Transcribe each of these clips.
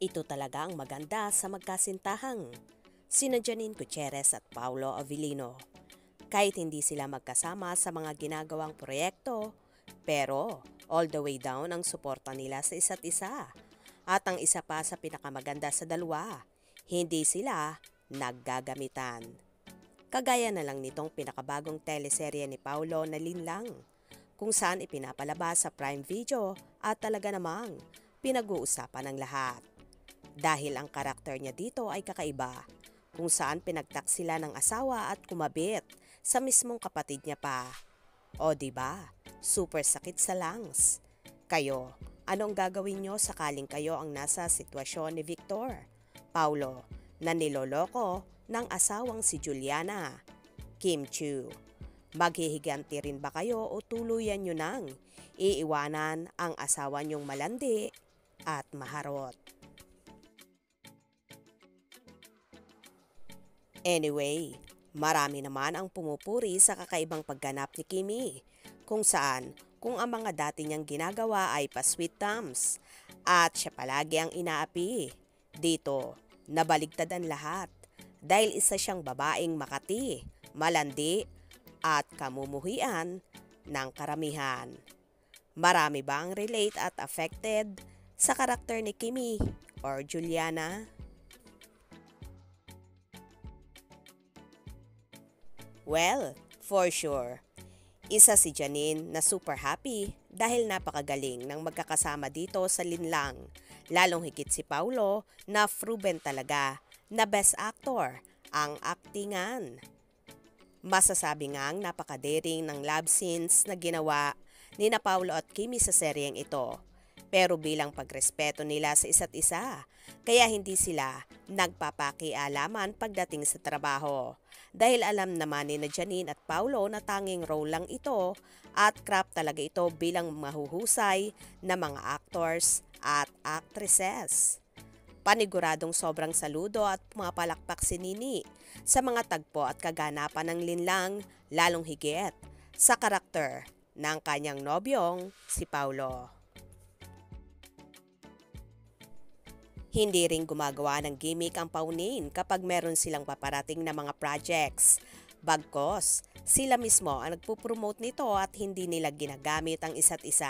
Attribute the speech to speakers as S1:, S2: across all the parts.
S1: Ito talaga ang maganda sa magkasintahang sina Janine Gutierrez at Paulo Avellino. Kahit hindi sila magkasama sa mga ginagawang proyekto, pero all the way down ang suporta nila sa isa't isa. At ang isa pa sa pinakamaganda sa dalawa, hindi sila naggagamitan. Kagaya na lang nitong pinakabagong teleserye ni Paulo na Linlang, kung saan ipinapalabas sa Prime Video at talaga namang pinag-uusapan ng lahat. Dahil ang karakter niya dito ay kakaiba, kung saan pinagtak sila ng asawa at kumabit sa mismong kapatid niya pa. O diba, super sakit sa lungs. Kayo, anong gagawin nyo sakaling kayo ang nasa sitwasyon ni Victor, Paulo, na niloloko ng asawang si Juliana, Kim Chiu? Maghihiganti rin ba kayo o tuluyan nyo nang iiwanan ang asawa nyong malandi at maharot? Anyway, marami naman ang pumupuri sa kakaibang pagganap ni Kimi, kung saan kung ang mga dati niyang ginagawa ay pa-sweet thumbs at siya palagi ang inaapi. Dito, nabaligtad ang lahat dahil isa siyang babaeng makati, malandi at kamumuhian ng karamihan. Marami ba ang relate at affected sa karakter ni Kimi or Juliana? Well, for sure. Isa si Janine na super happy dahil napakagaling ng magkakasama dito sa Linlang. Lalong higit si Paulo na proven talaga na best actor ang aktingan. Masasabi ngang napakadaring ng love scenes na ginawa ni na Paulo at Kimi sa seryeng ito. Pero bilang pagrespeto nila sa isa't isa, kaya hindi sila nagpapakialaman pagdating sa trabaho. Dahil alam naman ni na Janine at Paulo na tanging role lang ito at craft talaga ito bilang mahuhusay na mga actors at actresses. Paniguradong sobrang saludo at pumapalakpak si Nini sa mga tagpo at kaganapan ng Linlang, lalong higit sa karakter ng kanyang nobyong si Paulo. Hindi rin gumagawa ng gimmick ang Paunin kapag meron silang paparating na mga projects. Bagkos, sila mismo ang nagpupromote nito at hindi nila ginagamit ang isa't isa.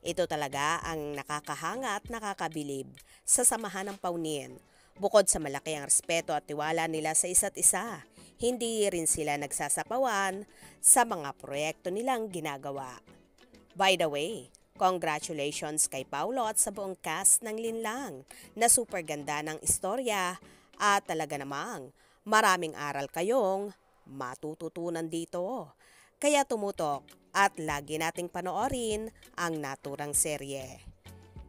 S1: Ito talaga ang nakakahanga at nakakabilib sa samahan ng Paunin. Bukod sa malaki ang respeto at tiwala nila sa isa't isa, hindi rin sila nagsasapawan sa mga proyekto nilang ginagawa. By the way, congratulations kay Paulo at sa buong cast ng Linlang na super ganda ng istorya at talaga namang maraming aral kayong matututunan dito. Kaya tumutok at lagi nating panoorin ang naturang serye.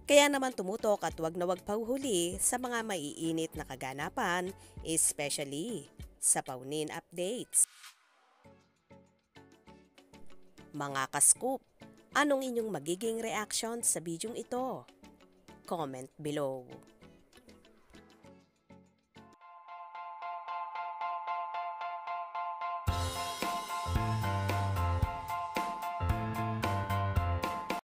S1: Kaya naman tumutok at wag na wag pahuhuli sa mga maiinit na kaganapan, especially sa Paunin updates. Mga ka-scoop, anong inyong magiging reaction sa bidyong ito? Comment below.